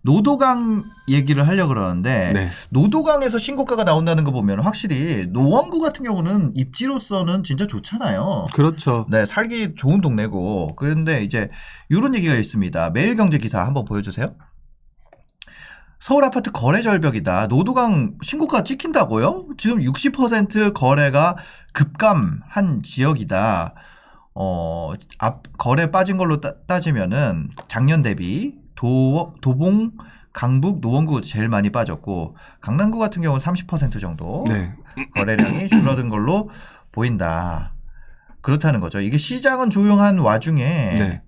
노도강 얘기를 하려고 그러는데 네. 노도강에서 신고가가 나온다는 거 보면 확실히 노원구 같은 경우는 입지로서는 진짜 좋잖아요. 그렇죠. 네, 살기 좋은 동네고. 그런데 이제 이런 얘기가 있습니다. 매일경제 기사 한번 보여주세요. 서울 아파트 거래 절벽이다. 노도강 신고가 찍힌다고요? 지금 60% 거래가 급감한 지역이다. 거래 빠진 걸로 따지면은 작년 대비 도봉, 강북, 노원구 제일 많이 빠졌고 강남구 같은 경우는 30% 정도 네. 거래량이 줄어든 걸로 보인다. 그렇다는 거죠. 이게 시장은 조용한 와중에 네.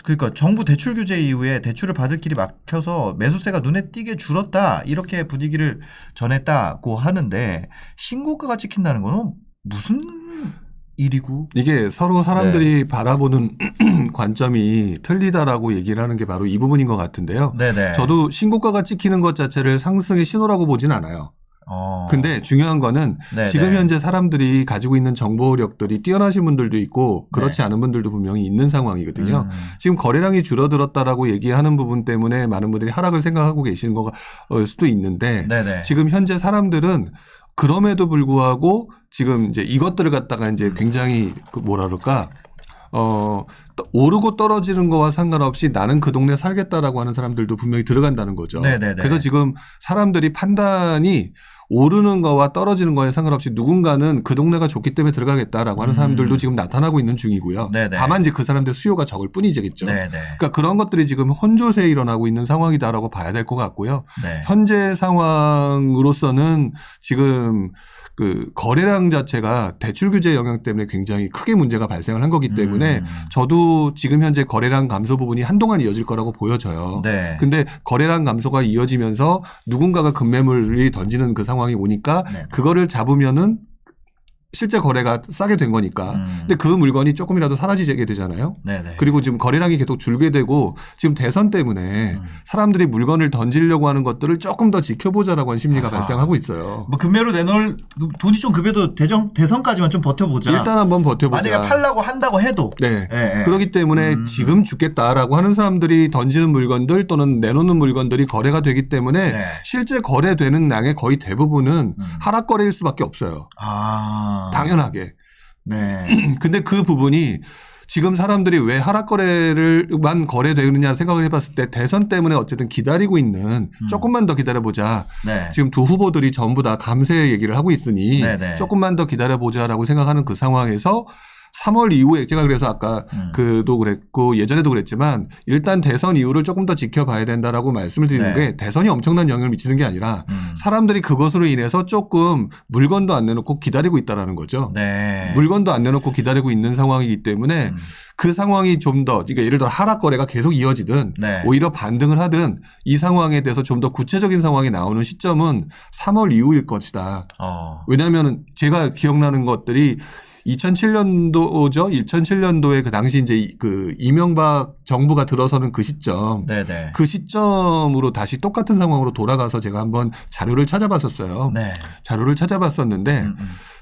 그러니까 정부 대출 규제 이후에 대출을 받을 길이 막혀서 매수세가 눈에 띄게 줄었다. 이렇게 분위기를 전했다고 하는데 신고가가 찍힌다는 거는 무슨 일이고? 이게 서로 사람들이 바라보는 관점이 틀리다라고 얘기를 하는 게 바로 이 부분인 것 같은데요. 네네. 저도 신고가가 찍히는 것 자체를 상승의 신호라고 보진 않아요. 근데 중요한 거는 네네. 지금 현재 사람들이 가지고 있는 정보력들이 뛰어나신 분들도 있고 그렇지 않은 분들도 분명히 있는 상황이거든요. 지금 거래량이 줄어들었다라고 얘기하는 부분 때문에 많은 분들이 하락을 생각하고 계시는 걸 수도 있는데 네네. 지금 현재 사람들은 그럼에도 불구하고 지금 이제 이것들을 갖다가 이제 굉장히 뭐라 그럴까 오르고 떨어지는 거와 상관없이 나는 그 동네 살겠다라고 하는 사람들도 분명히 들어간다는 거죠. 네네네. 그래서 지금 사람들이 판단이 오르는 거와 떨어지는 거에 상관없이 누군가는 그 동네가 좋기 때문에 들어가겠다라고 하는 사람들도 지금 나타나고 있는 중이고요. 네네. 다만 이제 그 사람들 수요가 적을 뿐이겠죠. 네네. 그러니까 그런 것들이 지금 혼조세에 일어나고 있는 상황이다라고 봐야 될 것 같고요. 네. 현재 상황으로서는 지금 그 거래량 자체가 대출 규제 영향 때문에 굉장히 크게 문제가 발생을 한 거기 때문에 저도 지금 현재 거래량 감소 부분이 한동안 이어질 거라고 보여져요. 네. 근데 거래량 감소가 이어지면서 누군가가 급매물이 던지는 그 상황이 오니까 네. 그거를 잡으면은 실제 거래가 싸게 된 거니까. 근데 그 물건이 조금이라도 사라지게 되잖아요. 네네. 그리고 지금 거래량이 계속 줄게 되고 지금 대선 때문에 사람들이 물건을 던지려고 하는 것들을 조금 더 지켜보자라고 하는 심리가 발생하고 있어요. 뭐 금매로 내놓을 돈이 좀 급여도 대선까지만 좀 버텨보자. 일단 한번 버텨보자. 만약에 팔라고 한다고 해도. 네. 예, 예. 그렇기 때문에 지금 죽겠다라고 하는 사람들이 던지는 물건들 또는 내놓는 물건들이 거래가 되기 때문에 네. 실제 거래되는 양의 거의 대부분은 하락 거래일 수밖에 없어요. 당연하게. 네. 근데 그 부분이 지금 사람들이 왜 하락 거래를만 거래되느냐 생각을 해봤을 때 대선 때문에 어쨌든 기다리고 있는 조금만 더 기다려보자. 네. 지금 두 후보들이 전부 다 감세 얘기를 하고 있으니 네네. 조금만 더 기다려보자라고 생각하는 그 상황에서 3월 이후에 제가 그래서 아까 그도 그랬고 예전에도 그랬지만 일단 대선 이후를 조금 더 지켜봐야 된다라고 말씀을 드리는 네. 게 대선이 엄청난 영향을 미치는 게 아니라 사람들이 그것으로 인해서 조금 물건도 안 내놓고 기다리고 있다라는 거죠. 네. 물건도 안 내놓고 기다리고 있는 상황이기 때문에 그 상황이 좀 더 그러니까 예를 들어 하락 거래가 계속 이어지든 네. 오히려 반등을 하든 이 상황에 대해서 좀 더 구체적인 상황이 나오는 시점은 3월 이후일 것이다. 왜냐하면 제가 기억나는 것들이 2007년도죠. 2007년도에 그 당시 이제 그 이명박 정부가 들어서는 그 시점. 네네. 그 시점으로 다시 똑같은 상황으로 돌아가서 제가 한번 자료를 찾아봤었어요. 네. 자료를 찾아봤었는데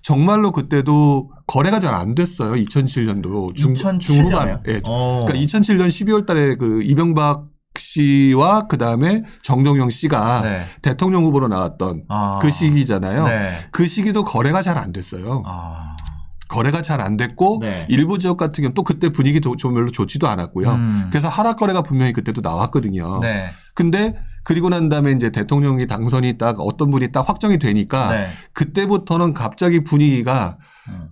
정말로 그때도 거래가 잘 안 됐어요. 2007년도 2007 중후반. 년에요? 예. 그러니까 2007년 12월 달에 그 이명박 씨와 그다음에 정동영 씨가 네. 대통령 후보로 나왔던 그 시기잖아요. 네. 그 시기도 거래가 잘 안 됐어요. 거래가 잘 안 됐고 네. 일부 지역 같은 경우는 또 그때 분위기도 좀 별로 좋지도 않았고요. 그래서 하락 거래가 분명히 그때도 나왔거든요. 네. 근데 그리고 난 다음에 이제 대통령이 당선이 딱 어떤 분이 딱 확정이 되니까 네. 그때부터는 갑자기 분위기가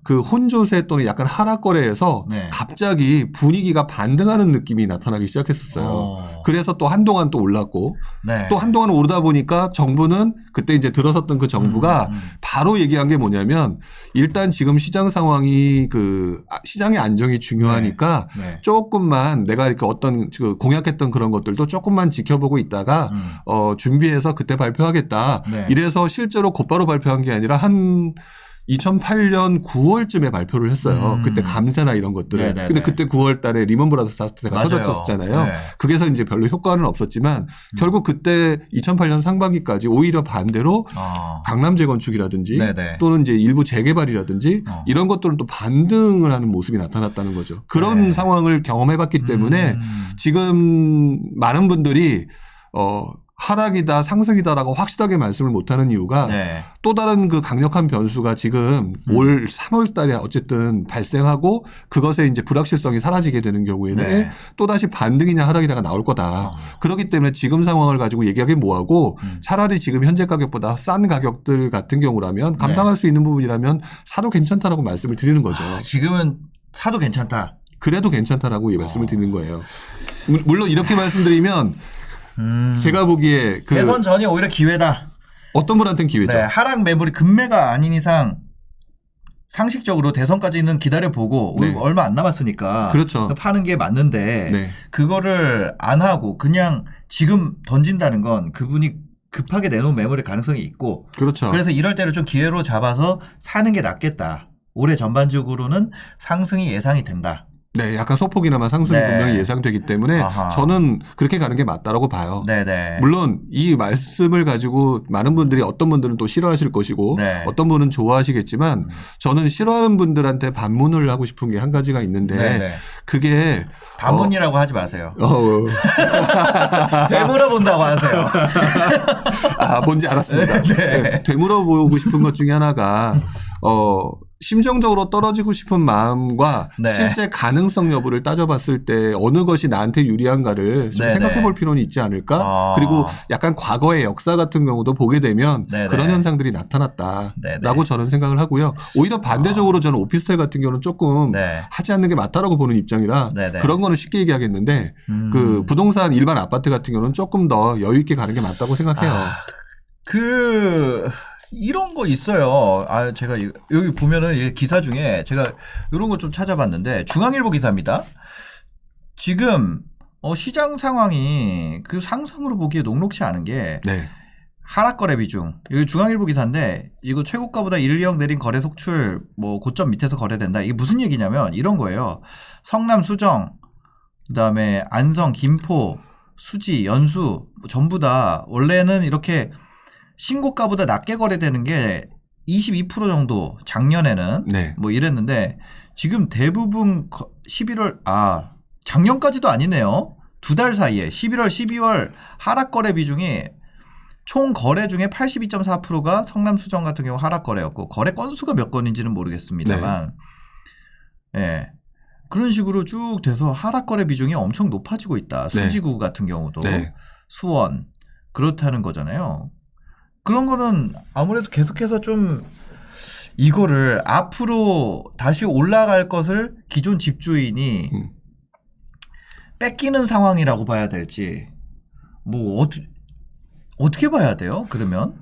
그 혼조세 또는 약간 하락 거래에서 네. 갑자기 분위기가 반등하는 느낌이 나타나기 시작했었어요. 그래서 또 한동안 또 올랐고 네. 또 한동안 오르다 보니까 정부는 그때 이제 들어섰던 그 정부가 바로 얘기한 게 뭐냐면 일단 지금 시장 상황이 그 시장의 안정이 중요하니까 네. 조금만 내가 이렇게 어떤 그 공약했던 그런 것들도 조금만 지켜보고 있다가 준비해서 그때 발표하겠다. 네. 이래서 실제로 곧바로 발표한 게 아니라 한 2008년 9월쯤에 발표를 했어요. 그때 감세나 이런 것들을. 네네네. 근데 그때 9월 달에 리먼 브라더스 사태가 맞아요. 터졌었잖아요. 네. 그래서 이제 별로 효과는 없었지만 결국 그때 2008년 상반기까지 오히려 반대로 강남 재건축이라든지 네네. 또는 이제 일부 재개발이라든지 이런 것들은 또 반등을 하는 모습이 나타났다는 거죠. 그런 상황을 경험해봤기 때문에 지금 많은 분들이 하락이다 상승이다라고 확실하게 말씀을 못하는 이유가 네. 또 다른 그 강력한 변수가 지금 올 3월 달에 어쨌든 발생하고 그것에 이제 불확실성이 사라지게 되는 경우에는 네. 또 다시 반등이냐 하락이냐가 나올 거다. 그렇기 때문에 지금 상황을 가지고 얘기하기 뭐하고 차라리 지금 현재 가격보다 싼 가격들 같은 경우라면 감당할 수 있는 부분이라면 사도 괜찮다라고 말씀을 드리는 거죠. 지금은 사도 괜찮다. 그래도 괜찮다라고 말씀을 드리는 거예요. 물론 이렇게 말씀드리면 제가 보기에 대선 전이 오히려 기회다. 어떤 분한테는 기회죠. 네, 하락 매물이 급매가 아닌 이상 상식적으로 대선까지는 기다려보고 네. 얼마 안 남았으니까 그렇죠. 파는 게 맞는데 네. 그거를 안 하고 그냥 지금 던진다는 건 그분이 급하게 내놓은 매물의 가능성이 있고 그렇죠. 그래서 이럴 때를 좀 기회로 잡아서 사는 게 낫겠다. 올해 전반적으로는 상승이 예상이 된다. 네, 약간 소폭이나마 상승이 네. 분명히 예상되기 때문에 아하. 저는 그렇게 가는 게 맞다라고 봐요. 네네. 물론 이 말씀을 가지고 많은 분들이 어떤 분들은 또 싫어하실 것이고 네. 어떤 분은 좋아하시겠지만 저는 싫어하는 분들한테 반문을 하고 싶은 게 한 가지가 있는데 네네. 그게 반문이라고 하지 마세요. 되물어본다고 하세요. 뭔지 알았습니다. 네. 되물어보고 싶은 것 중에 하나가 심정적으로 떨어지고 싶은 마음과 네. 실제 가능성 여부를 따져봤을 때 어느 것이 나한테 유리한가를 좀 네네. 생각해 볼 필요는 있지 않을까? 그리고 약간 과거의 역사 같은 경우도 보게 되면 네네. 그런 현상들이 나타났다라고 네네. 저는 생각을 하고요. 오히려 반대적으로 저는 오피스텔 같은 경우는 조금 네. 하지 않는 게 맞다라고 보는 입장이라 네네. 그런 거는 쉽게 얘기하겠는데 그 부동산 일반 아파트 같은 경우는 조금 더 여유 있게 가는 게 맞다고 생각해요. 이런 거 있어요. 제가 여기 보면은 이 기사 중에 제가 이런 거 좀 찾아봤는데 중앙일보 기사입니다. 지금 시장 상황이 그 상승으로 보기에 녹록치 않은 게 네. 하락 거래 비중. 여기 중앙일보 기사인데 이거 최고가보다 1, 2억 내린 거래 속출 뭐 고점 밑에서 거래된다. 이게 무슨 얘기냐면 이런 거예요. 성남 수정, 그다음에 안성, 김포, 수지, 연수 전부 다 원래는 이렇게 신고가보다 낮게 거래되는 게 22% 정도 작년에는 네. 뭐 이랬는데 지금 대부분 11월 작년까지도 아니네요. 2달 사이에 11월, 12월 하락 거래 비중이 총 거래 중에 82.4%가 성남 수정 같은 경우 하락 거래였고 거래 건수가 몇 건인지는 모르겠습니다만 예. 그런 식으로 쭉 돼서 하락 거래 비중이 엄청 높아지고 있다. 수지구 같은 경우도 수원 그렇다는 거잖아요. 그런 거는 아무래도 계속해서 좀 이거를 앞으로 다시 올라갈 것을 기존 집주인이 뺏기는 상황이라고 봐야 될지 뭐 어떻게 봐야 돼요? 그러면?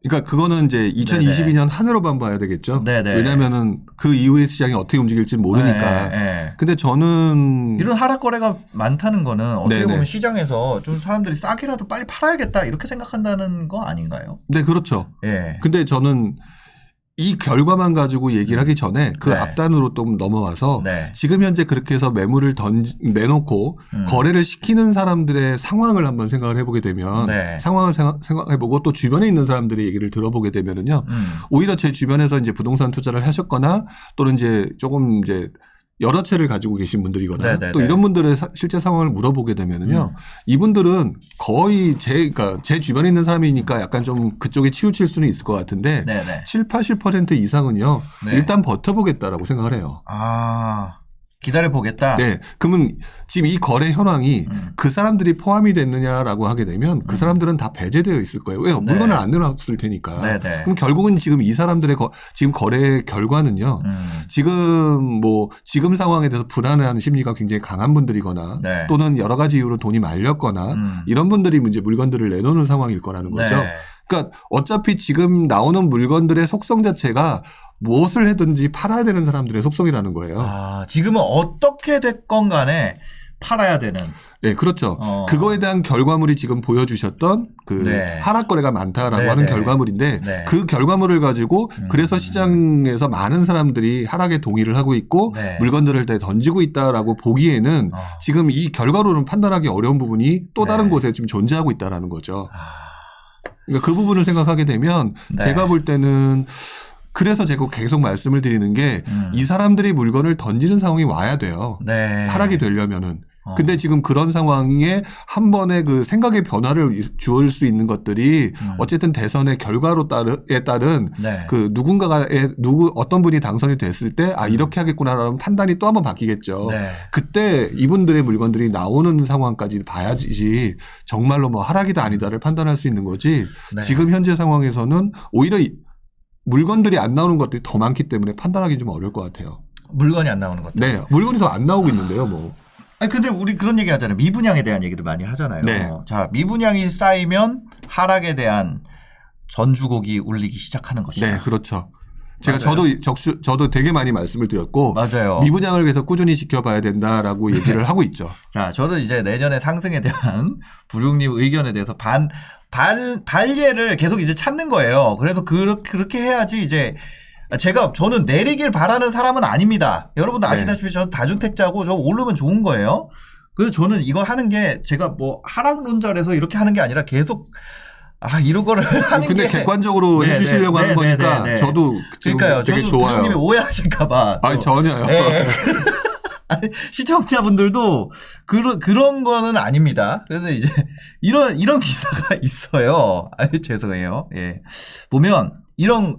그러니까 그거는 이제 2022년 한해로만 봐야 되겠죠. 네네. 왜냐하면은 그 이후의 시장이 어떻게 움직일지 모르니까. 네. 근데 저는 이런 하락 거래가 많다는 거는 어떻게 네네. 보면 시장에서 좀 사람들이 싸게라도 빨리 팔아야겠다 이렇게 생각한다는 거 아닌가요? 네, 그렇죠. 예. 근데 저는 이 결과만 가지고 얘기를 하기 전에 그 네. 앞단으로 좀 넘어와서 네. 지금 현재 그렇게 해서 매물을 내놓고 거래를 시키는 사람들의 상황을 한번 생각을 해보게 되면 네. 상황을 생각해보고 또 주변에 있는 사람들의 얘기를 들어보게 되면은요. 오히려 제 주변에서 이제 부동산 투자를 하셨거나 또는 이제 조금 이제 여러 채를 가지고 계신 분들이거나 네네네. 또 이런 분들의 실제 상황을 물어보게 되면은요. 이분들은 거의 그러니까 제 주변에 있는 사람이니까 약간 좀 그쪽에 치우칠 수는 있을 것 같은데 네네. 7, 80% 이상은요. 네. 일단 버텨보겠다라고 생각을 해요. 기다려보겠다. 네. 그러면 지금 이 거래 현황이 그 사람들이 포함이 됐느냐라고 하게 되면 그 사람들은 다 배제되어 있을 거예요. 왜요? 네. 물건을 안 내놨을 테니까. 네네. 그럼 결국은 지금 이 사람들의 지금 거래 결과는요. 지금 상황에 대해서 불안해하는 심리가 굉장히 강한 분들이거나 네. 또는 여러 가지 이유로 돈이 말렸거나 이런 분들이 이제 물건들을 내놓는 상황일 거라는 거죠. 네. 그러니까 어차피 지금 나오는 물건들의 속성 자체가 무엇을 해든지 팔아야 되는 사람들의 속성이라는 거예요. 지금은 어떻게 됐건 간에 팔아야 되는. 예, 그렇죠. 그거에 대한 결과물이 지금 보여주셨던 그 네. 하락 거래가 많다라고 네, 하는 네. 결과물인데 네. 그 결과물을 가지고 그래서 시장에서 많은 사람들이 하락에 동의를 하고 있고 네. 물건들을 다 던지고 있다라고 보기에는 지금 이 결과로는 판단하기 어려운 부분이 또 다른 네. 곳에 좀 존재하고 있다라는 거죠. 그러니까 그 부분을 생각하게 되면 네. 제가 볼 때는 그래서 제가 계속 말씀을 드리는 게 이 사람들이 물건을 던지는 상황이 와야 돼요. 네. 하락이 되려면은. 근데 지금 그런 상황에 한 번에 그 생각의 변화를 주을 수 있는 것들이 어쨌든 대선의 결과에 따른 네. 그 어떤 분이 당선이 됐을 때 아, 이렇게 하겠구나라는 판단이 또 한 번 바뀌겠죠. 네. 그때 이분들의 물건들이 나오는 상황까지 봐야지 정말로 뭐 하락이다 아니다를 판단할 수 있는 거지. 네. 지금 현재 상황에서는 오히려 물건들이 안 나오는 것들이 더 많기 때문에 판단하기 좀 어려울 것 같아요. 물건이 안 나오는 것들. 네. 물건이 더 안 나오고 있는데요, 뭐. 아니 근데 우리 그런 얘기 하잖아요. 미분양에 대한 얘기를 많이 하잖아요. 네. 자, 미분양이 쌓이면 하락에 대한 전주곡이 울리기 시작하는 것이다. 네, 그렇죠. 제가 맞아요. 저도 되게 많이 말씀을 드렸고 맞아요. 미분양을 계속 꾸준히 지켜봐야 된다라고 얘기를 하고 있죠. 자, 저도 이제 내년에 상승에 대한 부룡님 의견에 대해서 발예를 계속 이제 찾는 거예요. 그래서 그렇게 해야지 이제 저는 내리길 바라는 사람은 아닙니다. 여러분도 아시다시피 저 다주택자고 저 오르면 좋은 거예요. 그래서 저는 이거 하는 게 제가 뭐 하락론자라서 이렇게 하는 게 아니라 계속 이런 거를 하는 근데 게 객관적으로 네, 해주시려고 네, 하는 네, 거니까 네, 네. 저도 지금 그러니까요. 되게 저도 좋아요. 부룡님이 오해하실까봐. 아니 전혀요. 네. 아니, 시청자분들도 그런 거는 아닙니다. 그래서 이제 이런 기사가 있어요. 죄송해요. 예. 보면 이런